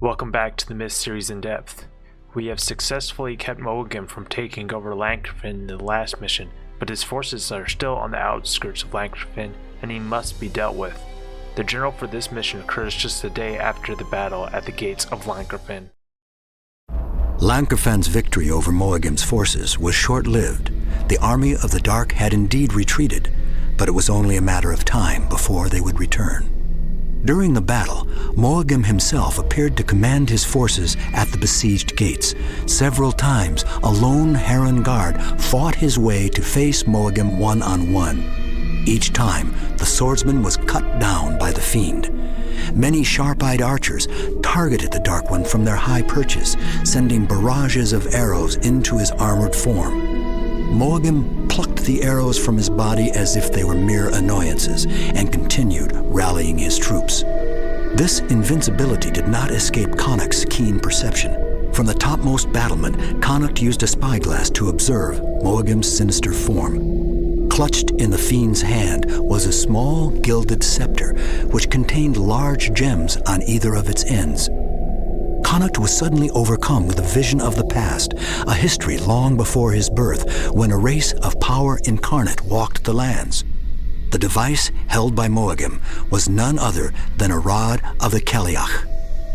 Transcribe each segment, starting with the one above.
Welcome back to the Myth series in depth. We have successfully kept Mulligan from taking over Lancrefin in the last mission, but his forces are still on the outskirts of Lancrefin and he must be dealt with. The journal for this mission occurs just a day after the battle at the gates of Lancrefin. Lancrefen's victory over Mulligan's forces was short-lived. The army of the Dark had indeed retreated, but it was only a matter of time before they would return. During the battle, Mulligan himself appeared to command his forces at the besieged gates. Several times, a lone Heron guard fought his way to face Mulligan one-on-one. Each time, the swordsman was cut down by the fiend. Many sharp-eyed archers targeted the Dark One from their high perches, sending barrages of arrows into his armored form. Mulligan plucked the arrows from his body as if they were mere annoyances and continued rallying his troops. This invincibility did not escape Callieach's keen perception. From the topmost battlement, Callieach used a spyglass to observe Mulligan's sinister form. Clutched in the fiend's hand was a small gilded scepter which contained large gems on either of its ends. Callieach was suddenly overcome with a vision of the past, a history long before his birth, when a race of power incarnate walked the lands. The device held by Mulligan was none other than a rod of the Callieach.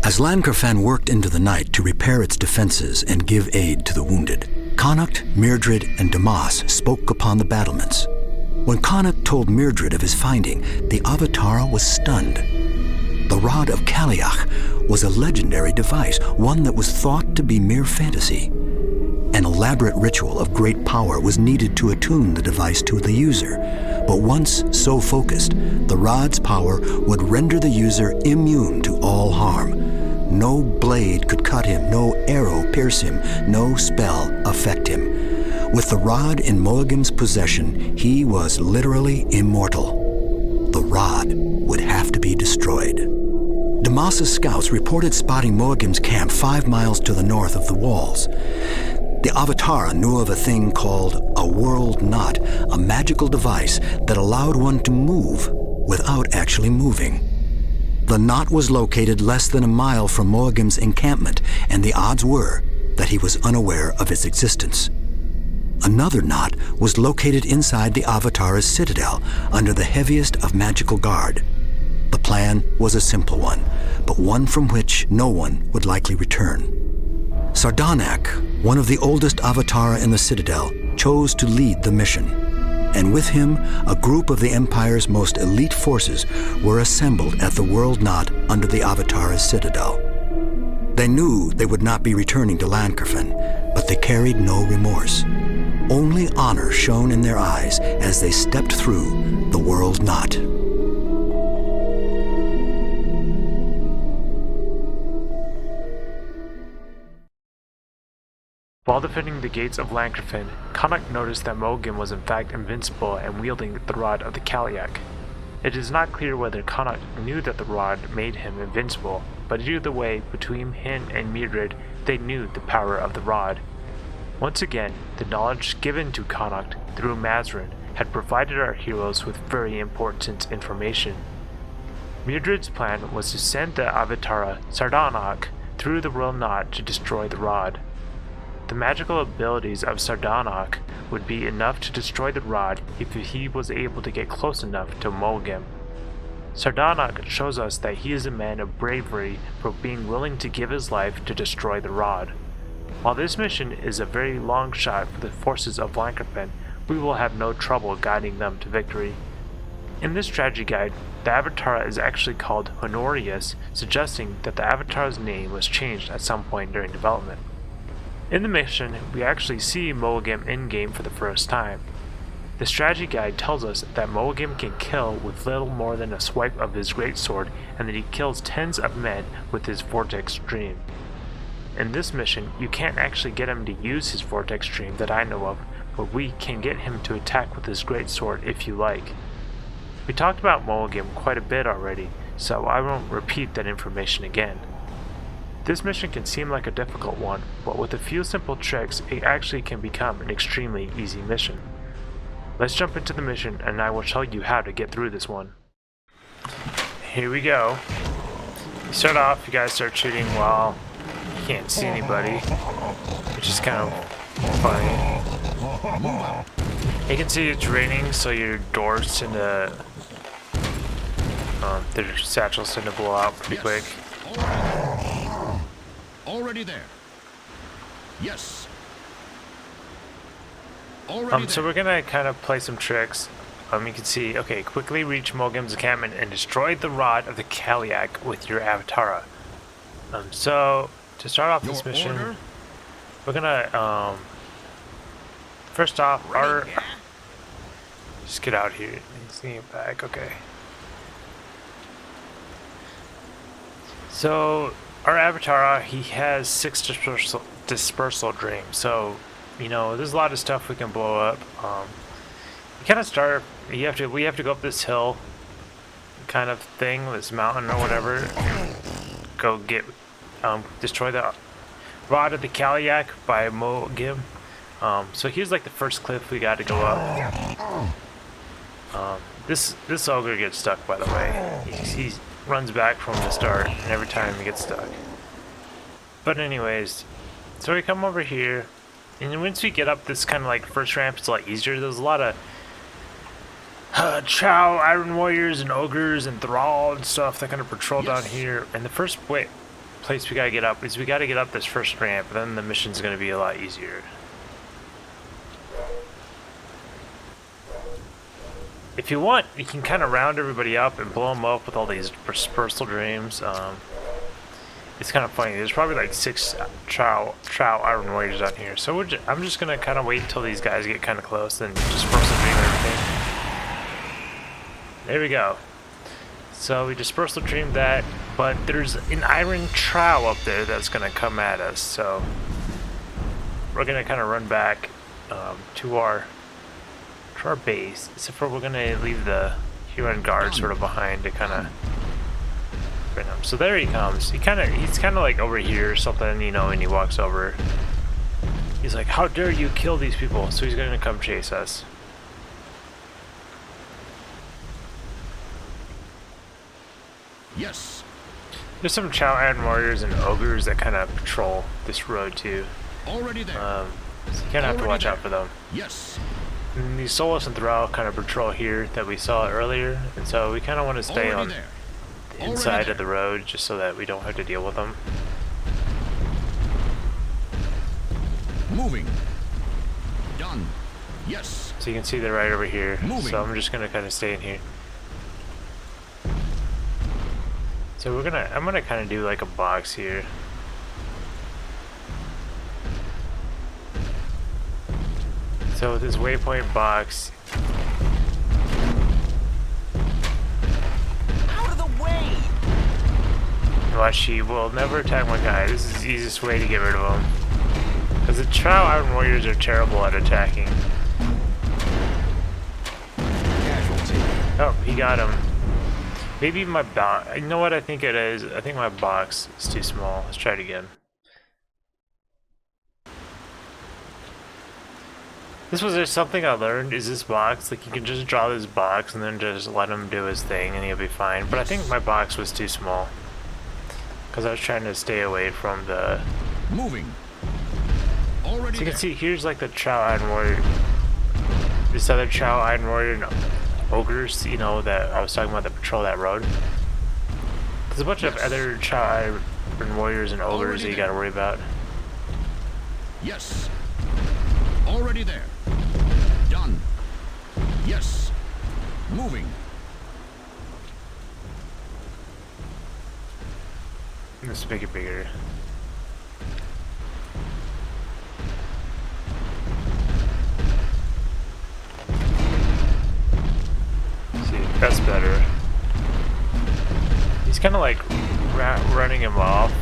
As Lancrefin worked into the night to repair its defenses and give aid to the wounded, Connacht, Mordred, and Damas spoke upon the battlements. When Connacht told Mordred of his finding, the Avatara was stunned. The Rod of Callieach was a legendary device, one that was thought to be mere fantasy. An elaborate ritual of great power was needed to attune the device to the user, but once so focused, the rod's power would render the user immune to all harm. No blade could cut him, no arrow pierce him, no spell affect him. With the rod in Mulligan's possession, he was literally immortal. The rod would have to be destroyed. Damas's scouts reported spotting Mulligan's camp 5 miles to the north of the walls. The Avatara knew of a thing called a world knot, a magical device that allowed one to move without actually moving. The knot was located less than a mile from Mulligan's encampment, and the odds were that he was unaware of its existence. Another knot was located inside the Avatara's citadel, under the heaviest of magical guard. The plan was a simple one, but one from which no one would likely return. Sardanak, one of the oldest Avatara in the citadel, chose to lead the mission. And with him, a group of the Empire's most elite forces were assembled at the World Knot under the Avatara's citadel. They knew they would not be returning to Lancrefin, but they carried no remorse. Only honor shone in their eyes as they stepped through the World Knot. While defending the gates of Lancrefin, Connacht noticed that Mulligan was in fact invincible and wielding the Rod of the Callieach. It is not clear whether Connacht knew that the rod made him invincible, but either way, between him and Mordred, they knew the power of the rod. Once again, the knowledge given to Connacht through Mazrin had provided our heroes with very important information. Mordred's plan was to send the Avatara Sardanak through the World Knot to destroy the rod. The magical abilities of Sardanak would be enough to destroy the rod if he was able to get close enough to Mulligan. Sardanak shows us that he is a man of bravery for being willing to give his life to destroy the rod. While this mission is a very long shot for the forces of Lancrefin, we will have no trouble guiding them to victory. In this strategy guide, the Avatara is actually called Honorius, suggesting that the Avatara's name was changed at some point during development. In the mission, we actually see Mulligan in-game for the first time. The strategy guide tells us that Mulligan can kill with little more than a swipe of his greatsword, and that he kills tens of men with his Vortex Stream. In this mission, you can't actually get him to use his Vortex Stream that I know of, but we can get him to attack with his greatsword if you like. We talked about Mulligan quite a bit already, so I won't repeat that information again. This mission can seem like a difficult one, but with a few simple tricks, it actually can become an extremely easy mission. Let's jump into the mission and I will show you how to get through this one. Here we go. You start off, you guys start shooting while you can't see anybody, which is kind of funny. You can see it's raining, so your doors tend to, their satchels tend to blow out pretty quick. Already there. Yes. So we're gonna kind of play some tricks. You can see, okay, quickly reach Mogim's encampment and destroy the rod of the Callieach with your Avatara. So to start off this mission, we're gonna first off just get out here. Let's get back. Okay. So our Avatara, he has 6 dispersal dreams. So you know, there's a lot of stuff we can blow up. You kind of start. We have to go up this hill, kind of thing, this mountain or whatever. Go get, destroy the rod of the Callieach by Mogim. So here's like the first cliff we got to go up. This ogre gets stuck, by the way. He runs back from the start, and every time he gets stuck. But anyways, so we come over here. And once we get up this kind of like first ramp, it's a lot easier. There's a lot of Chow, Iron Warriors, and Ogres, and Thrall and stuff that kind of patrol down here. And the first place we gotta get up is we gotta get up this first ramp, then the mission's gonna be a lot easier. If you want, you can kind of round everybody up and blow them up with all these dispersal dreams. It's kind of funny. There's probably like 6 Chow Iron Warriors out here. So I'm just gonna kind of wait until these guys get kind of close, then disperse the dream and everything. There we go. So we dispersal dream that, but there's an Iron Trow up there that's gonna come at us. So we're gonna kind of run back to our base. Except for we're gonna leave the human guard sort of behind to kind of. So there he comes. He's kind of like over here or something, you know, and he walks over. He's like, how dare you kill these people? So he's going to come chase us. Yes. There's some Chow Iron Warriors and Ogres that kind of patrol this road too. Already there. So you kind of have to watch out for them. Yes. And these Solus and Thrall kind of patrol here that we saw earlier, and so we kind of want to stay on the inside of the road just so that we don't have to deal with them. Moving. Done. Yes. So you can see they're right over here. Moving. So I'm just gonna kind of stay in here. So I'm gonna kind of do like a box here. So with this waypoint box. Out of the way! Watch, she will never attack my guy. This is the easiest way to get rid of him. Because the Trow Iron Warriors are terrible at attacking. Casualty. Oh, he got him. Maybe my box. You know what I think it is? I think my box is too small. Let's try it again. This was just something I learned, is this box. Like, you can just draw this box and then just let him do his thing and he'll be fine. But I think my box was too small. Because I was trying to stay away from the... Moving. Already So you can there. see, here's like the Chow Iron Warrior. This other Chow Iron Warrior and Ogres, you know, that I was talking about that patrol that road. There's a bunch of other Chow Iron Warriors and Ogres Already that you there. gotta worry about. Yes. Already there. Done. Yes. Moving. Let's make it bigger. See, that's better. He's kind of like running him off.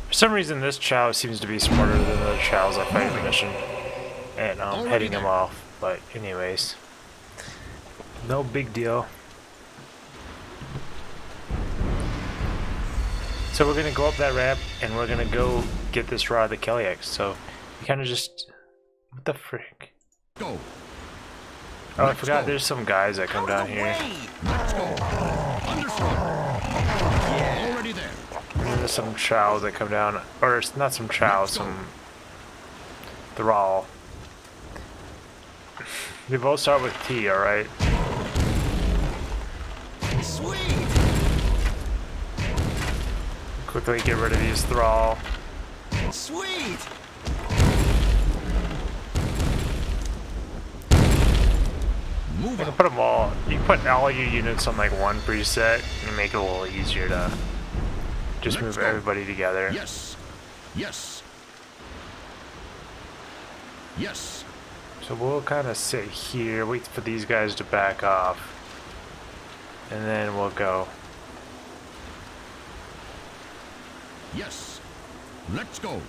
For some reason, this Chow seems to be smarter than the Chows I fight in the mission. And I'm heading him off, but anyways, no big deal. So we're gonna go up that ramp and we're gonna go get this rod of the Callieach. So you kind of just What the frick? Go. Oh, I Let's forgot go. there's some guys that come down here. Let's go. Understood. Already there. And then there's some chows that come down. Or, it's not some chows, Let's go. some thrall. They both start with T, alright? Sweet. Quickly get rid of these thrall. Sweet. Move You can out. put them all. You can put all your units on like one preset and make it a little easier to just Let's move go. everybody together. Yes. Yes. Yes. So we'll kind of sit here, wait for these guys to back off, and then we'll go. Yes. Let's go.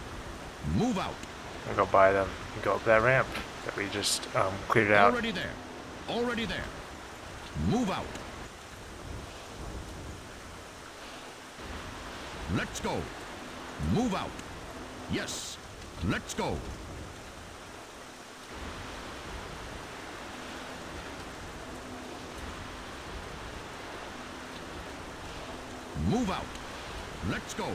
Move out. We'll go by them and go up that ramp that we just cleared out. Already there. Already there. Move out. Let's go. Move out. Yes. Let's go. Move out. Let's go.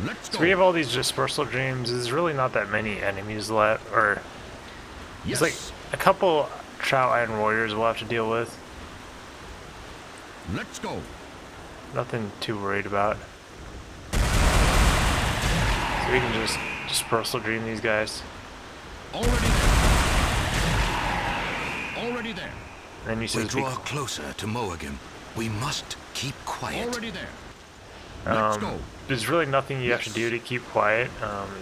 Let's go. So we have all these dispersal dreams. There's really not that many enemies left, or Yes. it's like a couple Trout Iron Warriors we'll have to deal with. Let's go. Nothing too worried about. So we can just dispersal dream these guys. Already there. Already there. And then he We says, draw closer to Moagim. We must keep quiet. Already there. Let's go. there's really nothing you have to Yes. do to keep quiet.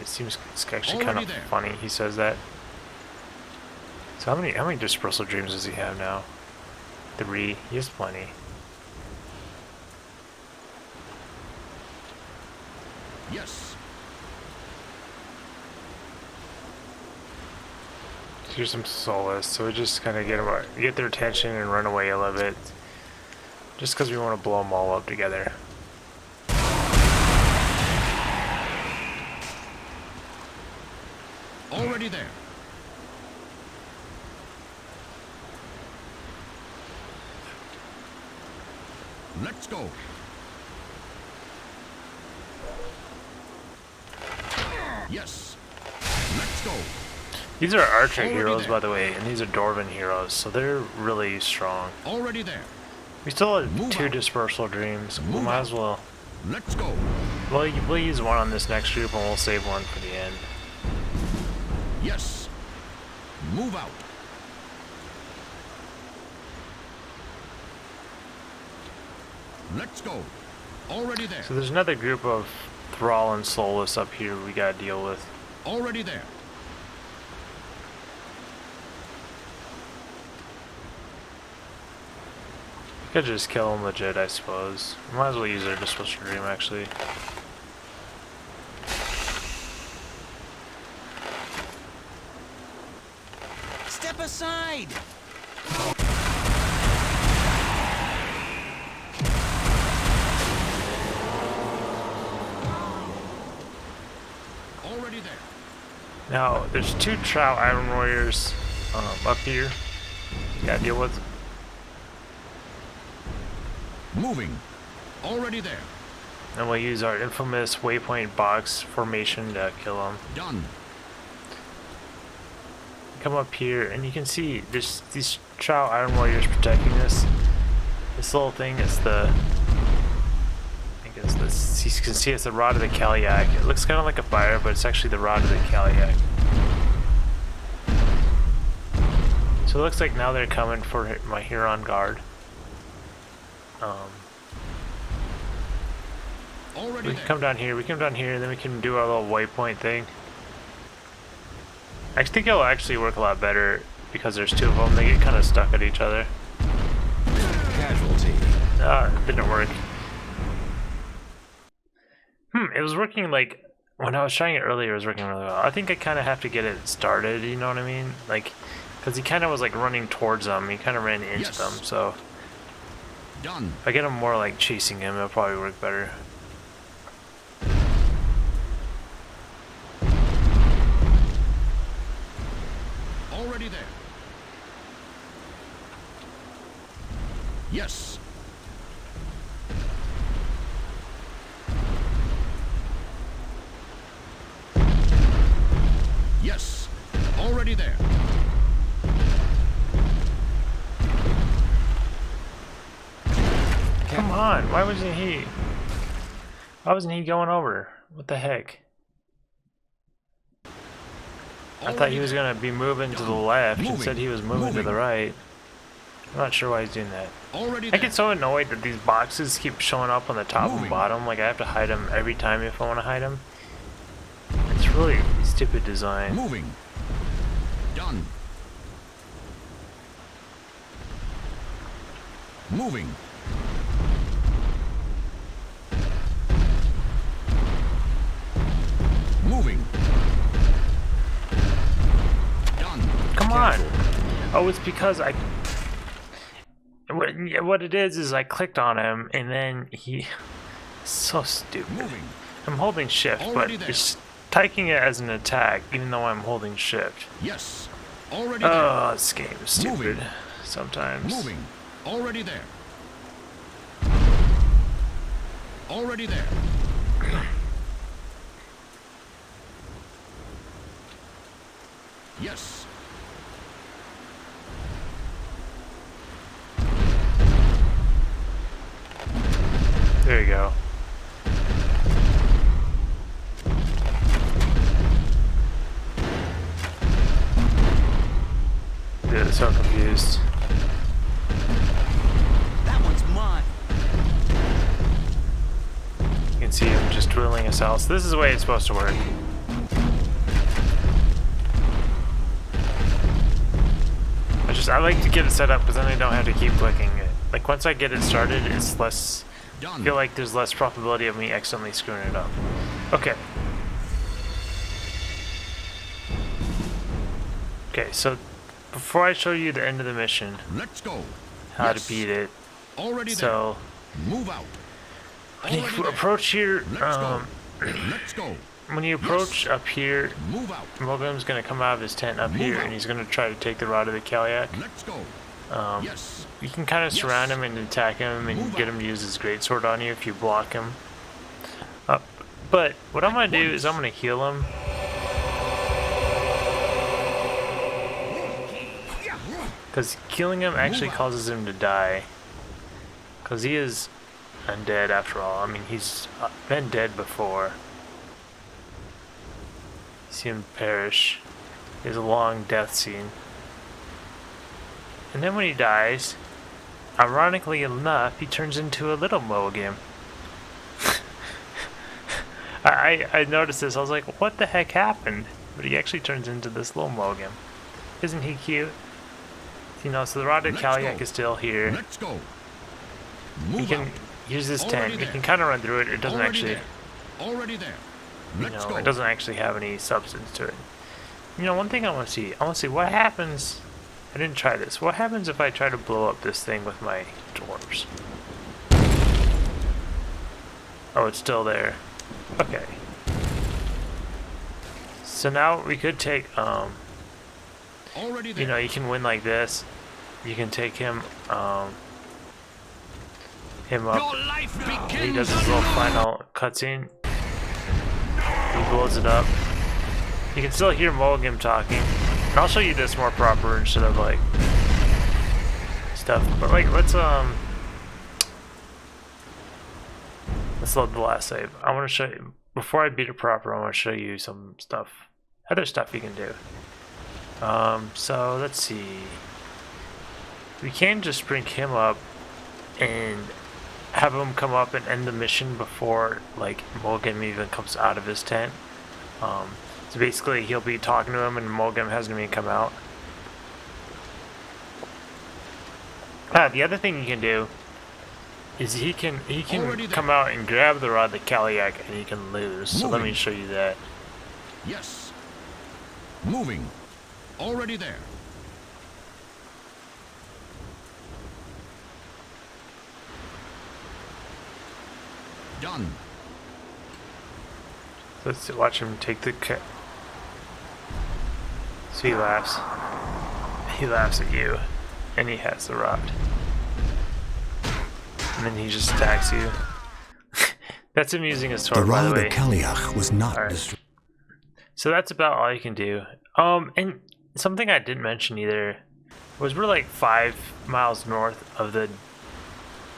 It seems it's actually kind Already of there. funny he says that. So how many dispersal dreams does he have now? 3. He has plenty. Yes. Here's some solace. So we just kind of get their attention and run away a little bit, just because we want to blow them all up together. Already there. Let's go. Yes. Let's go. These are archer Already heroes, there. by the way, and these are Dwarven heroes, so they're really strong. Already there. We still have Move 2 out. dispersal dreams. We Move might out. as well. Let's go. We'll use one on this next group, and we'll save one for the end. Yes. Move out. Let's go. Already there. So there's another group of Thrall and Soulless up here we gotta deal with. Already there. Could just kill them legit, I suppose. Might as well use their dispersal dream, actually. Step aside. Already there. Now, there's 2 Trout Iron Warriors up here you gotta deal with. Moving. Already there. And we'll use our infamous waypoint box formation to kill them. Done. Come up here, and you can see there's these Trout Iron Warriors protecting this. This little thing is the... I think it's this. You can see it's the Rod of the Callieach. It looks kind of like a fire, but it's actually the Rod of the Callieach. So it looks like now they're coming for my Huron guard. Already We there. can come down here, and then we can do our little waypoint thing. I think it'll actually work a lot better because there's 2 of them. They get kind of stuck at each other. Casualty. It didn't work. It was working like when I was trying it earlier. It was working really well. I think I kind of have to get it started. You know what I mean? Like, because he kind of was like running towards them. He kind of ran into Yes. them. So Done. if I get him more like chasing him, it'll probably work better. Already there. Yes. Yes. Already there. Come on, why wasn't he going over? What the heck? I thought he was gonna be moving to the left. It said he was moving to the right. I'm not sure why he's doing that. I get so annoyed that these boxes keep showing up on the top and bottom. Like I have to hide them every time if I want to hide them. It's really stupid design. Moving. Done. Moving. Moving. Done. Come on. Oh, it's because what it is I clicked on him and then he... So stupid. Moving. I'm holding shift, Already but there. it's taking it as an attack even though I'm holding shift. Yes. Already Oh, there. this game is stupid Moving. sometimes. Moving. Already there. Already there. Yes. There you go. Dude, so confused. That one's mine. You can see him just twiddling his house. This is the way it's supposed to work. I like to get it set up because then I don't have to keep clicking it. Like once I get it started, it's less. I Done. feel like there's less probability of me accidentally screwing it up. Okay. Okay, so before I show you the end of the mission, Let's go. how Yes. to beat it, Already so there. Move out. when you Already there. approach here, Let's go. Let's go. when you approach up here, Move out. Mogum's gonna come out of his tent up Move here, out. and he's gonna try to take the rod of the Callieach. Let's go. Yes. You can kind of surround him and attack him and Move get out. him to use his greatsword on you if you block him. But what I'm gonna do is I'm gonna heal him. Because killing him actually Move out. causes him to die. Because he is undead after all. I mean, he's been dead before. You see him perish. There's a long death scene. And then when he dies, ironically enough, he turns into a little Mulligan. I noticed this. I was like, what the heck happened? But he actually turns into this little Mulligan. Isn't he cute? You know, so the Rod of Let's Callieach go. is still here. Let's go. He Move can out. use this Already tent. He there. can kind of run through it. It doesn't Already actually, there. Already there. you Let's know, go. it doesn't actually have any substance to it. You know, one thing I want to see. I want to see what happens. I didn't try this. What happens if I try to blow up this thing with my dwarves? Oh, it's still there. Okay. So now we could take, Already there. you know, you can win like this. You can take him up. Your life begins. He does his little final cutscene. He blows it up. You can still hear Mulligan talking. And I'll show you this more proper instead of like stuff. But like, let's load the last save. I want to show you before I beat it proper. I want to show you some stuff, other stuff you can do. So let's see. We can just bring him up and have him come up and end the mission before like Mulligan even comes out of his tent. So basically he'll be talking to him and Mulligan hasn't even come out. The other thing you can do is he can Already there. come out and grab the rod, the Callieach, and he can lose. So let me Moving. show you that. Yes. Moving. Already there. Done. Let's watch him take the So he laughs. he laughs at you, and he has the rod. And then he just attacks you. That's him using his sword, The by the rod way. of Callieach was not Alright. destroyed. So that's about all you can do. And something I didn't mention either was we're like 5 miles north of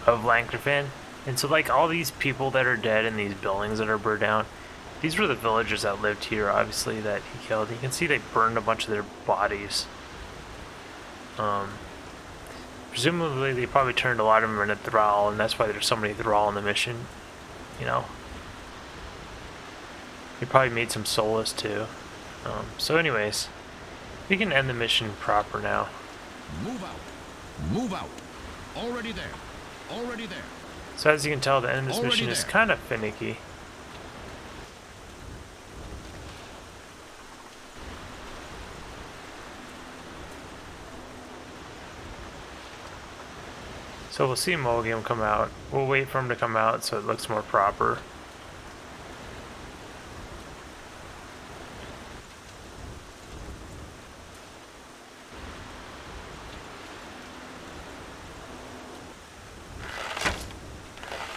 Lancrefin, and so like all these people that are dead in these buildings that are burned down, these were the villagers that lived here, obviously, that he killed. You can see they burned a bunch of their bodies. Presumably they probably turned a lot of them into Thrall, and that's why there's so many Thrall in the mission. You know, they probably made some soulless too. So anyways, we can end the mission proper now. Move out. Move out. Already there. Already there. So as you can tell, the end of this Already mission is there. kind of finicky. So we'll see Mulligan come out. We'll wait for him to come out so it looks more proper.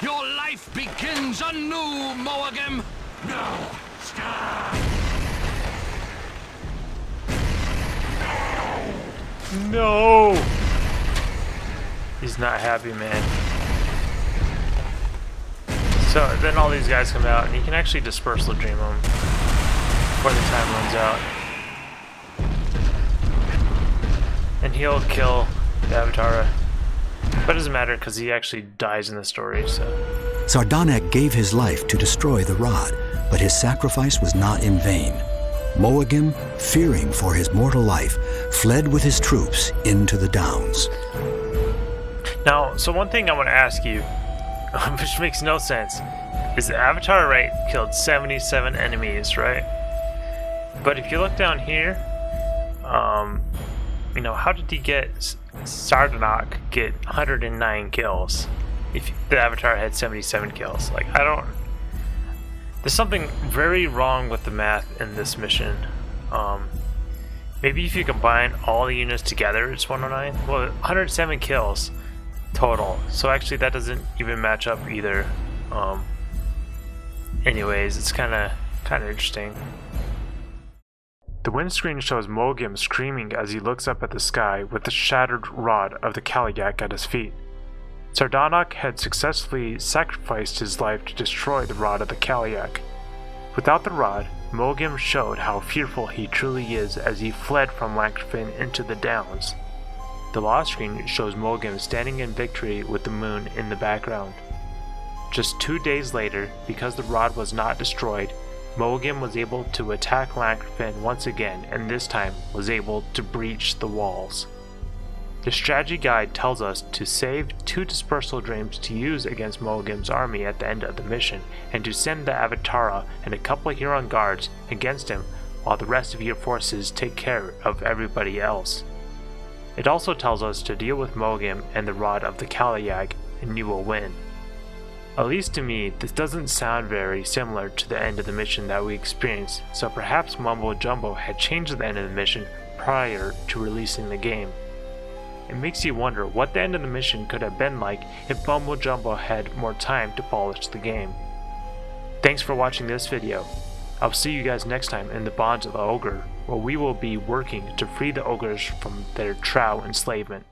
Your life begins anew, Moagam. No. Stop. No! He's not happy, man. So then all these guys come out, and you can actually disperse the dream them before the time runs out. And he'll kill the Avatar. But it doesn't matter because he actually dies in the story, so. Sardanak gave his life to destroy the rod, but his sacrifice was not in vain. Moagim, fearing for his mortal life, fled with his troops into the Downs. Now, so one thing I want to ask you, which makes no sense, is the Avatar, right, killed 77 enemies, right? But if you look down here, you know, how did he get Sardanak get 109 kills if the Avatar had 77 kills? Like, I don't... There's something very wrong with the math in this mission. Maybe if you combine all the units together, it's 109? Well, 107 kills total. So actually that doesn't even match up either. Anyways, it's kind of interesting. The windscreen shows Mogim screaming as he looks up at the sky with the shattered rod of the Callieach at his feet. Sardanak had successfully sacrificed his life to destroy the rod of the Callieach. Without the rod, Mogim showed how fearful he truly is as he fled from Lancrefin into the Downs. The lost screen shows Mogim standing in victory with the moon in the background. Just 2 days later, because the rod was not destroyed, Mogim was able to attack Lancrefin once again, and this time was able to breach the walls. The strategy guide tells us to save 2 dispersal dreams to use against Mogim's army at the end of the mission, and to send the Avatara and a couple of Huron guards against him while the rest of your forces take care of everybody else. It also tells us to deal with Mogim and the rod of the Callieach, and you will win. At least to me, this doesn't sound very similar to the end of the mission that we experienced, so perhaps MumboJumbo had changed the end of the mission prior to releasing the game. It makes you wonder what the end of the mission could have been like if MumboJumbo had more time to polish the game. Thanks for watching this video. I'll see you guys next time in the Bonds of the Ogre, where we will be working to free the ogres from their Trow enslavement.